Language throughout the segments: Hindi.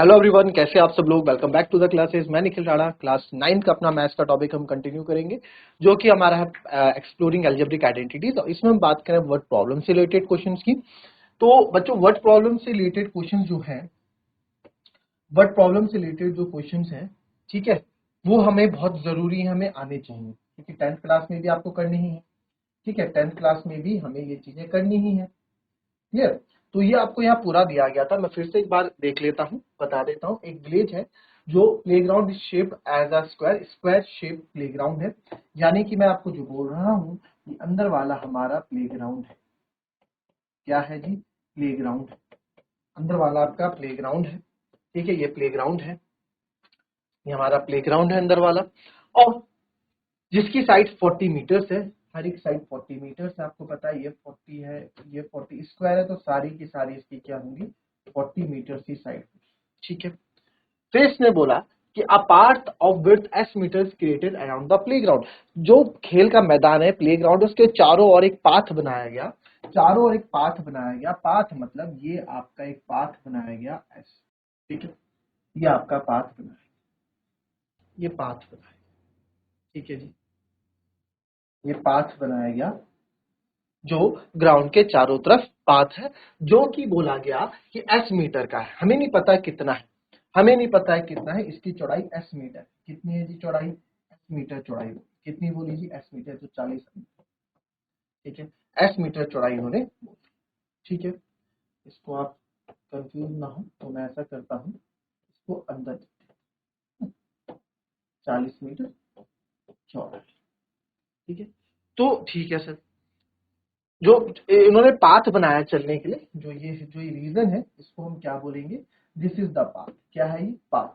हेलो एवरीवन, कैसे आप सब लोग। Welcome back to the classes. मैं निखिल राणा। क्लास 9 का अपना मैथ्स का टॉपिक हम कंटिन्यू करेंगे, जो कि हमारा है एक्सप्लोरिंग अलजेब्रिक आइडेंटिटीज। और इसमें हम बात करें वर्ड प्रॉब्लम से रिलेटेड क्वेश्चंस की। तो बच्चों, वर्ड प्रॉब्लम से रिलेटेड क्वेश्चन जो है, वर्ड प्रॉब्लम से रिलेटेड जो क्वेश्चन है, ठीक है, वो हमें बहुत जरूरी है, हमें आने चाहिए, क्योंकि 10th क्लास में भी आपको करनी ही है। ठीक है, 10th क्लास में भी हमें ये चीजें करनी ही है। क्लियर। तो ये आपको यहाँ पूरा दिया गया था। मैं फिर से एक बार देख लेता हूँ, बता देता हूँ। एक विलेज है जो playground shape as a square, square shape playground है। यानी कि मैं आपको जो बोल रहा हूँ कि अंदर वाला हमारा प्लेग्राउंड है। क्या है जी? प्लेग्राउंड। अंदर वाला आपका प्लेग्राउंड है। ठीक है, ये प्लेग्राउंड है, ये हमारा प्लेग्राउंड है अंदर वाला। और जिसकी साइड 40 मीटर्स है। हर एक साइड 40 मीटर्स है। आपको पता है ये 40 है, ये 40 स्क्वायर है, तो सारी की सारी इसकी क्या होंगी? 40 मीटर्स की साइड। ठीक है। फिर इसने बोला कि a part of width S metres created around the playground. जो खेल का मैदान है, प्लेग्राउंड, उसके चारों ओर एक पाथ बनाया गया। चारों ओर एक पाथ बनाया गया। पाथ मतलब ये आपका एक पाथ बनाया गया एस। ठीक है, ये आपका पाथ बनाया, ये पाथ बनाया। ठीक है जी, ये पाथ बनाया गया जो ग्राउंड के चारों तरफ पाथ है, जो कि बोला गया कि एस मीटर का है। हमें नहीं पता कितना है, हमें नहीं पता है कितना है। इसकी चौड़ाई एस मीटर। कितनी है जी चौड़ाई? एस मीटर चौड़ाई। कितनी बोली जी? एस मीटर, तो 40 मीटर। ठीक है, एस मीटर चौड़ाई उन्होंने बोली। ठीक है, इसको आप कंफ्यूज ना हो तो मैं ऐसा करता हूँ, इसको अंदर 40 मीटर चौड़ाई। ठीक है, तो ठीक है सर। जो इन्होंने पाथ बनाया चलने के लिए, जो ये रीजन है, इसको हम क्या बोलेंगे? This is the path. क्या है ये? पाथ,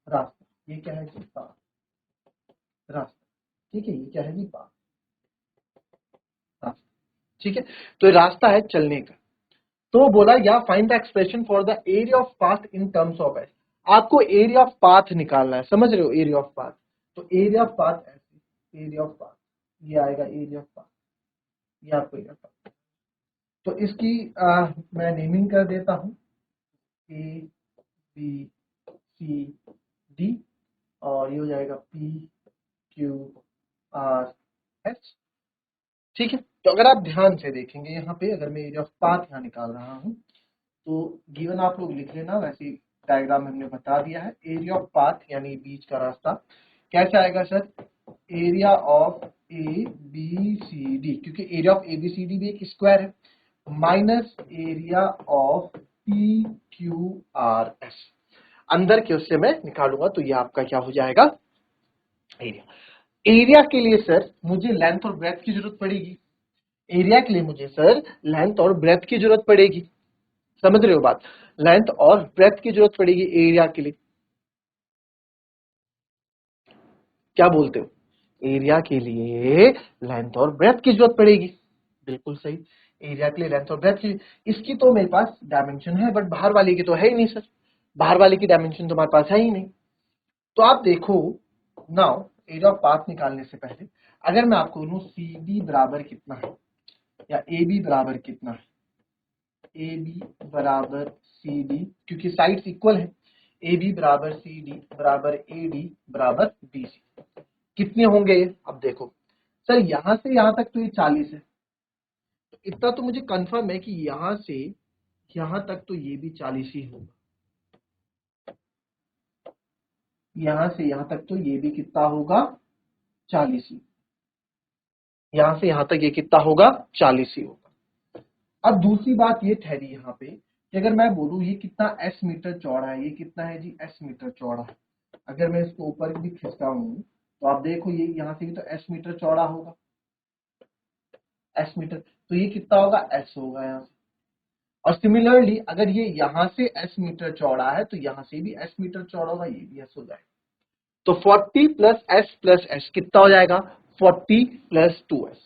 रास्ता। ये क्या है जी? पाथ, रास्ता। ठीक है, ये क्या है जी? पाथ, रास्ता। ठीक है, तो ये रास्ता है चलने का। तो बोला या find the expression for the area of path in terms of S. आपको एरिया ऑफ पाथ निकालना है, समझ रहे हो? Area of path. तो एरिया ऑफ पाथ ऐसे, एरिया ऑफ पाथ ये आएगा, एरिया ऑफ पाथ, ये आपको एरिया ऑफ पाथ। तो इसकी मैं नेमिंग कर देता हूँ, ए बी सी डी, और ये हो जाएगा पी क्यू आर एस। ठीक है, तो अगर आप ध्यान से देखेंगे यहाँ पे, अगर मैं एरिया ऑफ पाथ यहाँ निकाल रहा हूँ, तो गिवन आप लोग लिख लेना, वैसे डायग्राम हमने बता दिया है। एरिया ऑफ पाथ यानी बीच का रास्ता कैसे आएगा sir? Area of A B C D, क्योंकि area of A B C D भी एक स्क्वायर है, minus area of P Q R S. अंदर के उससे मैं निकालूंगा, तो ये आपका क्या हो जाएगा? एरिया। एरिया के लिए सर मुझे लेंथ और ब्रेथ की जरूरत पड़ेगी। एरिया के लिए मुझे सर लेंथ और ब्रेथ की जरूरत पड़ेगी। समझ रहे हो बात? लेंथ और ब्रेथ की जरूरत पड़ेगी एरिया के लिए। क्या बोलते हो? एरिया के लिए लेंथ और ब्रेथ की जरूरत पड़ेगी। बिल्कुल सही। एरिया के लिए लेंथ और ब्रेथ की। इसकी तो मेरे पास डायमेंशन है, बट बाहर वाली की तो है ही नहीं सर। बाहर वाली की डायमेंशन तो हमारे पास है ही नहीं। तो आप देखो, नाउ एरिया ऑफ पाथ निकालने से पहले अगर मैं आपको बोलूं सी डी बराबर कितना है, या ए बी बराबर कितना है, ए बी बराबर सी डी, क्योंकि साइड्स इक्वल है। ए बी बराबर सी डी बराबर ए डी बराबर बी सी, कितने होंगे ये? अब देखो सर, यहां से यहां तक तो ये 40 है, तो इतना तो मुझे कंफर्म है कि यहां से यहां तक तो ये भी 40 ही होगा। यहां से यहां तक तो ये भी कितना होगा? 40 ही। यहां से यहां तक ये कितना होगा? 40 ही होगा। अब दूसरी बात ये ठहरी यहाँ पे कि अगर मैं बोलूं ये कितना एस मीटर चौड़ा है, ये कितना है जी? एस मीटर चौड़ा है। अगर मैं इसको ऊपर भी खींचता हूं, तो आप देखो ये यहाँ से भी तो एस मीटर चौड़ा होगा। एस मीटर, तो ये कितना होगा? एस होगा यहाँ से। और सिमिलरली अगर ये यहाँ से एस मीटर चौड़ा है, तो यहाँ से भी एस मीटर चौड़ा होगा, ये भी एस हो जाएगा। तो 40 प्लस एस कितना हो जाएगा? 40 प्लस 2s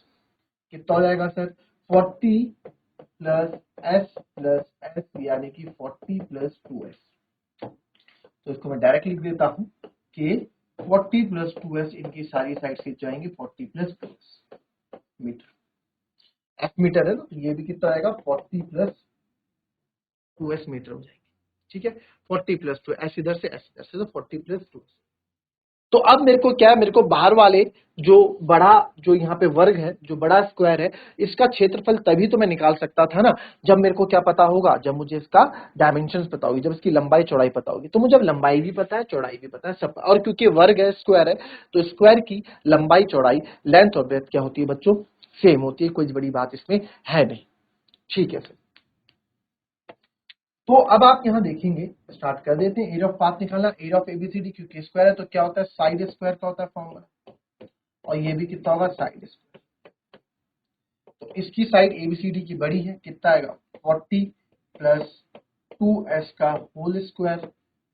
कितना हो जाएगा सर? 40 प्लस एस यानी कि 40 प्लस 2s। तो इसको मैं डायरेक्ट लिख देता हूं कि 40 प्लस 2s, इनकी सारी साइड से जाएंगे 40 plus 2s metre. F metre है ना, तो ये भी कितना आएगा? 40 प्लस 2s मीटर हो जाएगी, ठीक है। 40 + 2 s इधर से s इधर से, तो 40 + 2। तो अब मेरे को क्या है, मेरे को बाहर वाले जो बड़ा, जो यहाँ पे वर्ग है, जो बड़ा स्क्वायर है, इसका क्षेत्रफल तभी तो मैं निकाल सकता था ना जब मेरे को क्या पता होगा, जब मुझे इसका डायमेंशंस पता होगी, जब इसकी लंबाई चौड़ाई पता होगी। तो मुझे अब लंबाई भी पता है, चौड़ाई भी पता है, सब। और क्योंकि वर्ग है, स्क्वायर है, तो स्क्वायर की लंबाई चौड़ाई, लेंथ और ब्रेथ क्या होती है बच्चों, सेम होती है, कोई बड़ी बात इसमें है नहीं, ठीक है सर। तो अब आप यहां देखेंगे, स्टार्ट कर देते हैं। एरिया ऑफ पाथ निकालना, एरिया ऑफ एबीसीडी, क्योंकि स्क्वायर है तो क्या होता है, साइड स्क्वायर का होता है फॉर्मूला, और ये भी कितना होगा, साइड स्क्वायर। तो इसकी साइड एबीसीडी की बड़ी है, कितना आएगा, 40 + 2s का होल स्क्वायर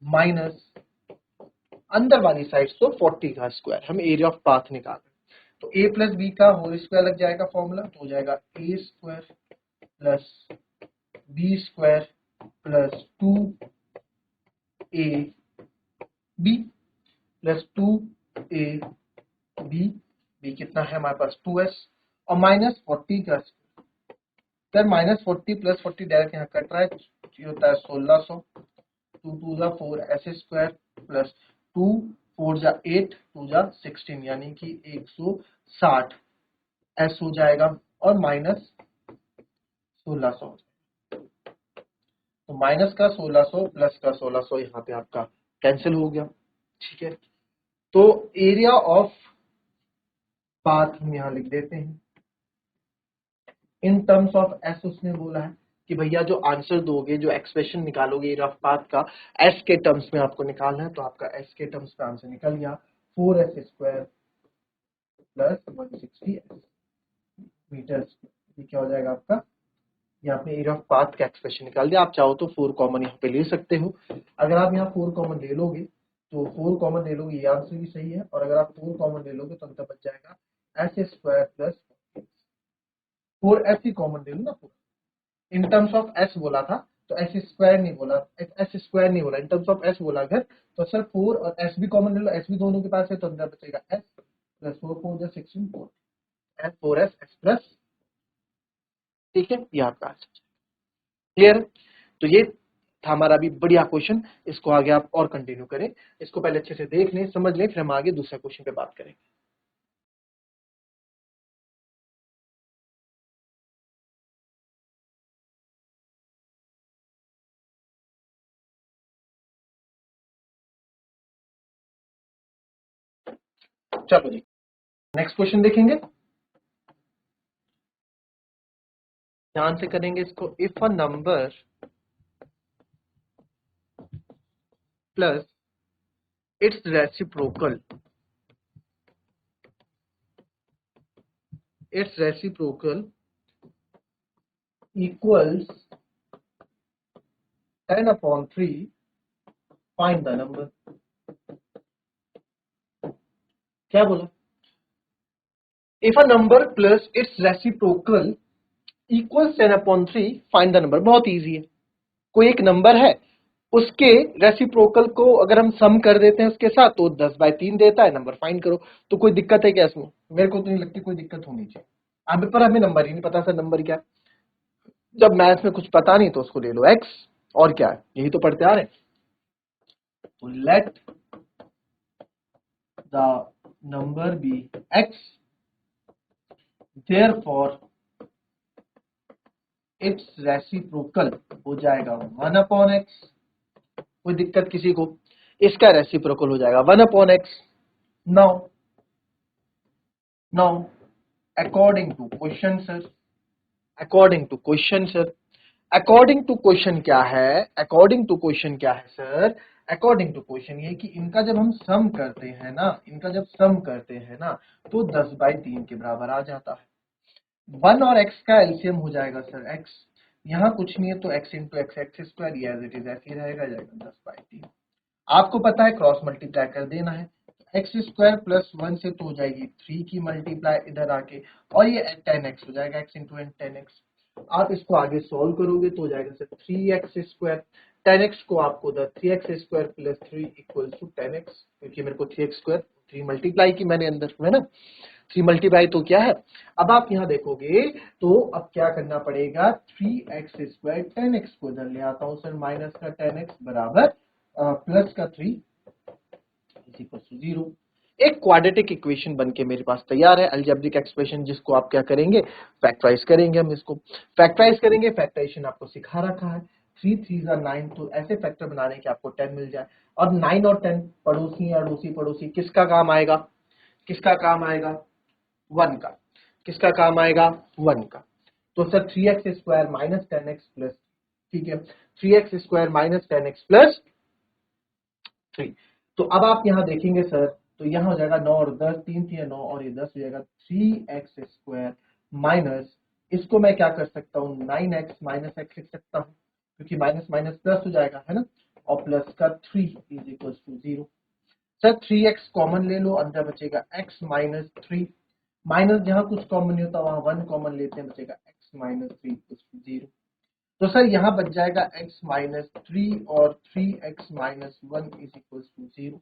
माइनस अंदर वाली साइड तो 40 का स्क्वायर। हम एरिया ऑफ पाथ निकाल रहे हैं, तो a + b का होल स्क्वायर लग जाएगा फॉर्मूला, तो हो जाएगा a² + b² + 2ab + 2ab, b कितना है हमारे पास, 2s, और माइनस 40 का स्क्वायर। -40 + 40 डायरेक्ट यहाँ कट रहा है, ये होता है 1600, 2 2 जा 4s² + 2 4 जा 8 2 जा 16, यानी कि 160 s हो जाएगा, और माइनस 1600, तो माइनस का 1600 प्लस का 1600 यहाँ पे आपका कैंसिल हो गया, ठीक है। तो एरिया ऑफ पाथ हम यहाँ लिख देते हैं इन टर्म्स ऑफ एस। उसने बोला है कि भैया जो आंसर दोगे, जो एक्सप्रेशन निकालोगे एरिया ऑफ पाथ का, एस के टर्म्स में आपको निकालना है, तो आपका एस के टर्म्स में आंसर निकल गया 4s² + 160 मीटर। ये क्या हो जाएगा आपका, ये आपने एरिया ऑफ पाथ का एक्सप्रेशन निकाल दिया। आप चाहो तो 4 कॉमन यहाँ पे ले सकते हो। अगर आप यहाँ 4 कॉमन ले लोगे, तो 4 कॉमन ले लोगे, ये आंसर भी सही है। और अगर आप 4 कॉमन ले लोगे तो अंतर बच जाएगा s² + 4s ही कॉमन ले लो ना पूरा। इन टर्म्स ऑफ s बोला था, तो s² नहीं बोला, s² नहीं बोला, इन टर्म्स ऑफ s बोला अगर, तो सर 4 और s भी कॉमन ले लो, s भी दोनों के पास है, तो अंदर बचेगा s + 4 4 जा 16 4 s 4s s प्लस, ठीक है, ये आपका आंसर। क्लियर? तो ये था हमारा भी बढ़िया क्वेश्चन। इसको आगे आप और कंटिन्यू करें, इसको पहले अच्छे से देख लें, समझ लें, फिर हम आगे दूसरे क्वेश्चन पे बात करेंगे। चलो जी, नेक्स्ट क्वेश्चन देखेंगे, ध्यान से करेंगे इसको। If a number plus it's reciprocal equals 10/3, find the number. क्या बोला, if a number plus it's reciprocal equals 10/3, find the number. बहुत इजी है, कोई एक नंबर है, उसके रेसिप्रोकल को अगर हम सम कर देते हैं उसके साथ, तो 10/3 देता है, नंबर फाइंड करो। तो कोई दिक्कत है क्या इसमें? मेरे को तो नहीं लगती कोई दिक्कत होनी चाहिए। अब पर हमें नंबर ही नहीं पता सर, नंबर क्या है? जब मैथ्स में कुछ पता नहीं तो उसको ले लो x, और क्या है, यही तो पढ़ते आ रहे हैं। तो let the number be x, therefore its reciprocal हो जाएगा 1/x। कोई दिक्कत किसी को? इसका रेसिप्रोकल हो जाएगा 1/x। Now according to question sir, according to question sir, according to question क्या है, अकॉर्डिंग टू क्वेश्चन क्या है सर, अकॉर्डिंग टू क्वेश्चन ये कि इनका जब हम सम करते हैं ना, इनका जब सम करते हैं ना, तो 10/3 के बराबर आ जाता है। 1 और x का एलसीएम हो जाएगा सर x, यहाँ कुछ नहीं है तो x इंटू एक्स x², ये एज इट इज ऐसे ही रहेगा, जाएगा 10/3। आपको पता है क्रॉस मल्टीप्लाई कर देना है, x² + 1 से तो हो जाएगी 3 की मल्टीप्लाई इधर आके, और ये 10x हो जाएगा, x इंटू 10x। आप इसको आगे सॉल्व करोगे तो हो जाएगा सर 3x²। 10x को आपको 3x² + 3 = 10x, क्योंकि मेरे को 3x², 3 मल्टीप्लाई की मैंने अंदर, है ना, 3 मल्टीप्लाई तो क्या है। अब आप यहाँ देखोगे तो अब क्या करना पड़ेगा, 3x² 10x को इधर ले आता हूं सर, माइनस का 10x बराबर प्लस का 3 इज इक्वल टू 0। एक क्वाड्रेटिक इक्वेशन बनके मेरे पास तैयार है, अलजेब्रिक एक्सप्रेशन, जिसको आप क्या करेंगे, फैक्टराइज करेंगे। हम इसको फैक्टराइज करेंगे, फैक्टराइजेशन आपको सिखा रखा है, 3 3 9, तो ऐसे फैक्टर बनाने के आपको 10 मिल जाए। और 9 और 10 पड़ोसी अड़ोसी पड़ोसी, किसका काम आएगा, किसका काम आएगा, 1 का। किसका काम आएगा, 1 का। तो sir 3x² minus 10x plus, ठीक है, 3x² माइनस 10x प्लस 3। तो अब आप यहां देखेंगे सर, तो यहां हो जाएगा 9 और 10, 3 3 9 और ये 10 हो जाएगा 3x² माइनस, इसको मैं क्या कर सकता हूं, 9x माइनस x लिख सकता हूं, क्योंकि माइनस माइनस प्लस हो जाएगा, है ना, और प्लस का 3 is equal to 0। Sir 3x common ले लो, अंदर बचेगा x माइनस 3, माइनस जहां कुछ कॉमन नहीं होता वहां 1 कॉमन लेते हैं, बचेगा x माइनस 3 इक्वल टू 0। तो सर यहाँ बच जाएगा x माइनस 3 और 3x minus 1 is equal to 0।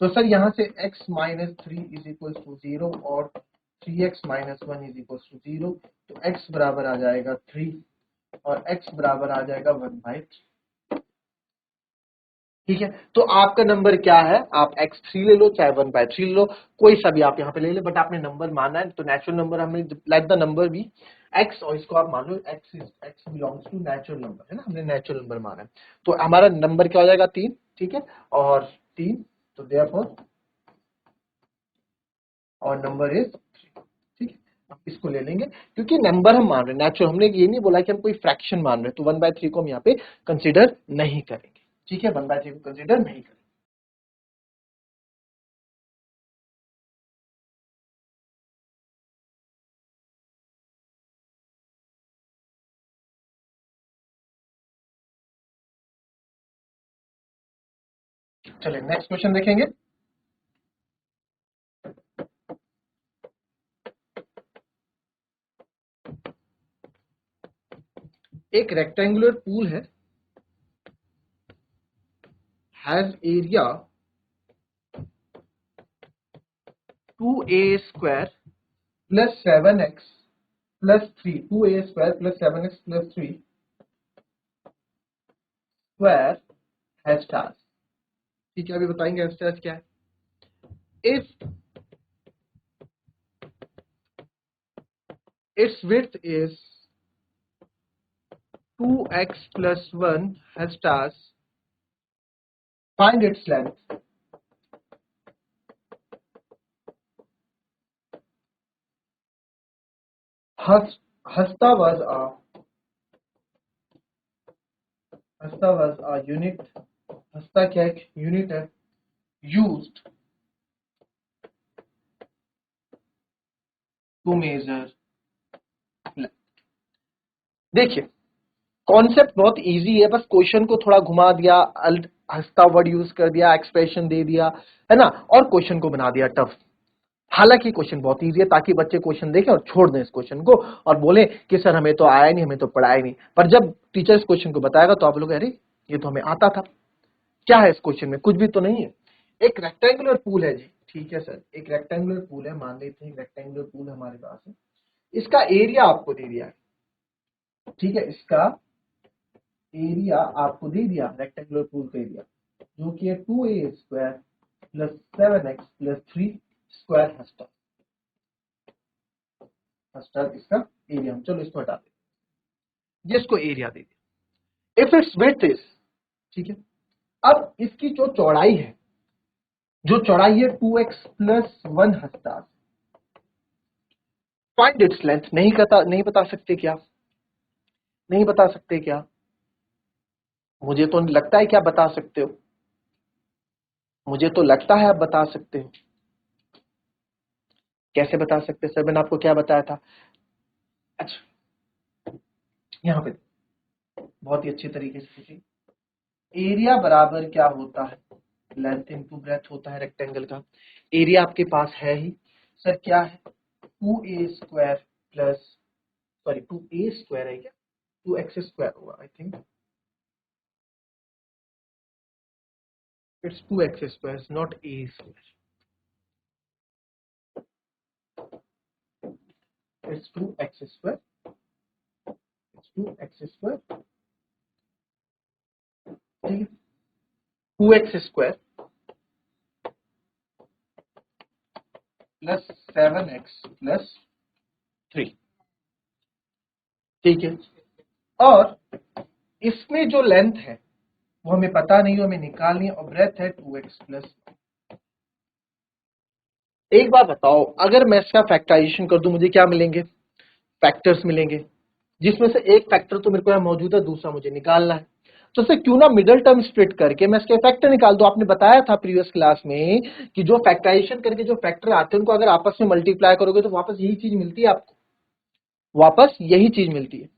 तो सर यहाँ से x minus 3 is equal to 0 और 3x minus 1 is equal to 0। तो x बराबर आ जाएगा 3 और x बराबर आ जाएगा 1/3। ठीक है, तो आपका नंबर क्या है, आप x3 ले लो चाहे 1/3 ले लो, कोई सा भी आप यहाँ पे ले ले, बट आपने नंबर माना है, तो नेचुरल नंबर हमें, let the number be x, और इसको आप मान लो x belongs to natural number, है ना, हमने नेचुरल नंबर माना है। तो हमारा नंबर क्या हो जाएगा, 3, ठीक है, और 3, तो देयरफॉर और नंबर इज, ठीक है, अब इसको ले लेंगे, क्योंकि नंबर हम मान रहे हैं नेचुरल, हमने ये नहीं बोला कि हम कोई फ्रैक्शन मान रहे हैं, तो 1/3 को हम यहाँ पे कंसिडर नहीं करेंगे, ठीक है, 1/3 को कंसिडर नहीं करेंगे। चलिए नेक्स्ट क्वेश्चन देखेंगे। एक रेक्टेंगुलर पूल है, has area 2a² plus 7x plus 3, 2a² plus 7x plus 3 square has task. ठीक है, अभी बताएंगे हैज टास्क क्या है। If its width is 2x plus 1 has task, find its length। Hasta was a unit, हस्ता क्या एक यूनिट है, used to measure length। देखिए कॉन्सेप्ट बहुत इजी है, बस क्वेश्चन को थोड़ा घुमा दिया, हस्ता वर्ड यूज कर दिया, एक्सप्रेशन दे दिया, है ना, और क्वेश्चन को बना दिया टफ। हालांकि क्वेश्चन बहुत इजी है, ताकि बच्चे क्वेश्चन देखें और छोड़ दें इस क्वेश्चन को और बोले कि सर हमें तो आया नहीं, हमें तो पढ़ाया नहीं। पर जब टीचर इस क्वेश्चन को बताएगा तो आप लोग अरे ये तो हमें आता था। क्या है इस क्वेश्चन में, कुछ भी तो नहीं है। एक रेक्टेंगुलर पूल है जी, ठीक है सर, एक रेक्टेंगुलर पूल है, मान लेते हैं रेक्टेंगुलर पूल हमारे पास है, इसका एरिया आपको दे दिया है, ठीक है, इसका एरिया आपको दे दिया, रेक्टेंगुलर पूल का एरिया जो कि है 2a² plus 7x plus 3 square हस्ता, हस्ता इसका एरिया, चलो इसको हटा दें, ये इसको एरिया दे दिया। इफ इट्स विड्थ इज, ठीक है, अब इसकी जो चौड़ाई है, जो चौड़ाई है 2x प्लस 1 हस्ता, फाइंड इट्स लेंथ, नहीं बता सकते क्या, नहीं बता सकते क्या, मुझे तो लगता है क्या बता सकते हो, मुझे तो लगता है आप बता सकते हो। कैसे बता सकते सर, मैंने आपको क्या बताया था। अच्छा यहाँ पे बहुत ही अच्छे तरीके से पूछिए, एरिया बराबर क्या होता है, लेंथ इनटू ब्रेथ होता है रेक्टेंगल का। एरिया आपके पास है ही सर, क्या है, 2a² प्लस, सॉरी 2a² है क्या, 2x² होगा I think, it's 2x², not a²। Is 2x square 2x square, ठीक है, 2x square plus 7x plus 3, ठीक है। और इसमें जो लेंथ है वो हमें पता नहीं, हमें निकालनी है, और ब्रेथ है 2x प्लस। एक बार बताओ, अगर मैं इसका फैक्टराइजेशन कर दूं मुझे क्या मिलेंगे? फैक्टर्स मिलेंगे, जिसमें से एक फैक्टर तो मेरे को यहाँ मौजूद है, दूसरा मुझे निकालना है। तो इससे क्यों ना मिडिल टर्म स्प्लिट करके मैं इसके फैक्टर निकाल दूं। आपने बताया था प्रीवियस क्लास में कि जो फैक्टराइजेशन करके जो फैक्टर आते हैं उनको अगर आपस में मल्टीप्लाई करोगे तो वापस यही चीज मिलती है आपको, वापस यही चीज मिलती है।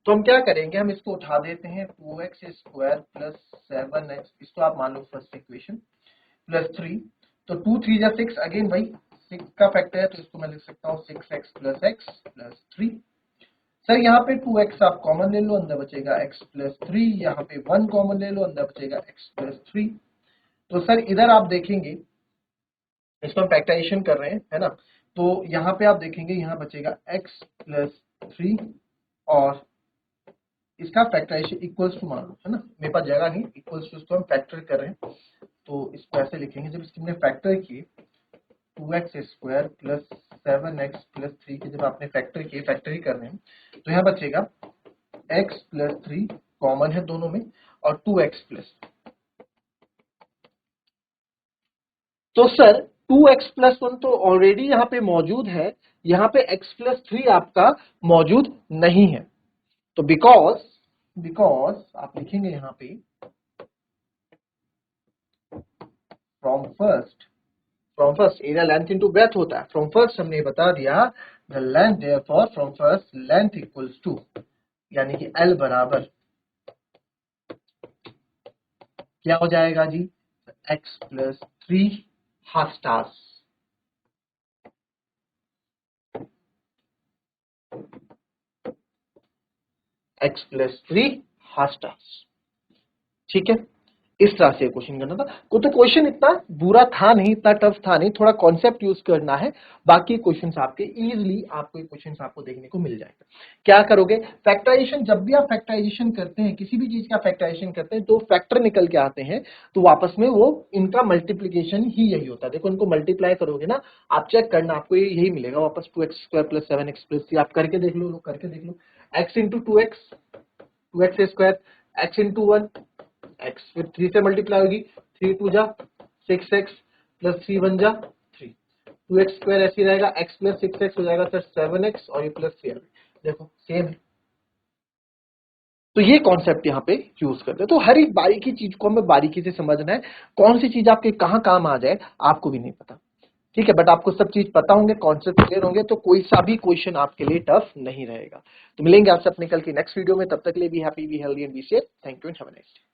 तो हम क्या करेंगे, हम इसको उठा देते हैं, 2x स्क्वायर प्लस 7x, इसको आप मान लो फर्स्ट इक्वेशन, प्लस 3, तो 2 3 जा 6, अगेन भाई 6 का फैक्टर है तो इसको मैं लिख सकता हूँ 6x plus x plus 3। Sir यहाँ पे 2x आप कॉमन ले लो, अंदर बचेगा x प्लस 3, यहाँ पे 1 कॉमन ले लो, अंदर बचेगा x प्लस 3। तो सर इधर आप देखेंगे, इसको हम फैक्टराइजेशन कर रहे हैं, है ना, तो यहाँ पे आप देखेंगे यहाँ बचेगा x प्लस 3 और इसका फैक्टराइजेशन इक्वल्स टू मान लो, है ना, मेरे पास जगह नहीं, इक्वल्स टू इसको हम फैक्टर कर रहे हैं तो इसको ऐसे लिखेंगे, जब इसके हमने फैक्टर किए 2x square plus 7x plus 3 के जब आपने फैक्टर किए, फैक्टर ही कर रहे हैं, तो यहाँ बचेगा x प्लस 3 कॉमन है दोनों में और 2x प्लस, तो सर 2x प्लस 1 तो ऑलरेडी यहाँ पे मौजूद है, यहाँ पे x प्लस 3 आपका मौजूद नहीं है। तो बिकॉज आप लिखेंगे यहाँ पे from first area length into breadth होता है, फ्रॉम फर्स्ट हमने बता दिया the length therefore from first length equals to, यानी कि L बराबर क्या हो जाएगा जी, x plus 3 half stars, x plus 3 half stars, ठीक है। इस तरह से क्वेश्चन करना था, को तो क्वेश्चन इतना बुरा था नहीं, इतना टफ था नहीं, थोड़ा कॉन्सेप्ट यूज करना है, बाकी क्वेश्चंस आपके इजीली आपको क्वेश्चंस आपको देखने को मिल जाएगा। क्या करोगे, फैक्टराइजेशन, जब भी आप फैक्टराइजेशन करते हैं, किसी भी चीज का फैक्टराइजेशन करते हैं तो फैक्टर निकल के आते हैं, तो वापस में वो इनका मल्टीप्लीकेशन ही यही होता है। देखो इनको मल्टीप्लाई करोगे ना, आप चेक करना, आपको यही मिलेगा वापस 2x square plus 7x plus 3, आप करके देख लो, करके देख लो, x into 2x square, x into 1 x, फिर 3 से मल्टीप्लाई होगी, 3 2 जा 6x प्लस 3 1 जा 3, 2x स्क्वायर ऐसे रहेगा, x प्लस 6x हो जाएगा सर 7x और ये प्लस 3, देखो सेम है। तो ये कॉन्सेप्ट यहाँ पे यूज करते हैं। तो हर एक बारीकी चीज को हमें बारीकी से समझना है, कौन सी चीज आपके कहाँ काम आ जाए आपको भी नहीं पता, ठीक है, बट आपको सब चीज पता होंगे, कॉन्सेप्ट क्लियर होंगे, तो कोई सा भी क्वेश्चन आपके लिए टफ नहीं रहेगा। तो मिलेंगे आपसे अपने कल की नेक्स्ट वीडियो में, तब तक के लिए be happy, be healthy and be safe. Thank you and have a nice day.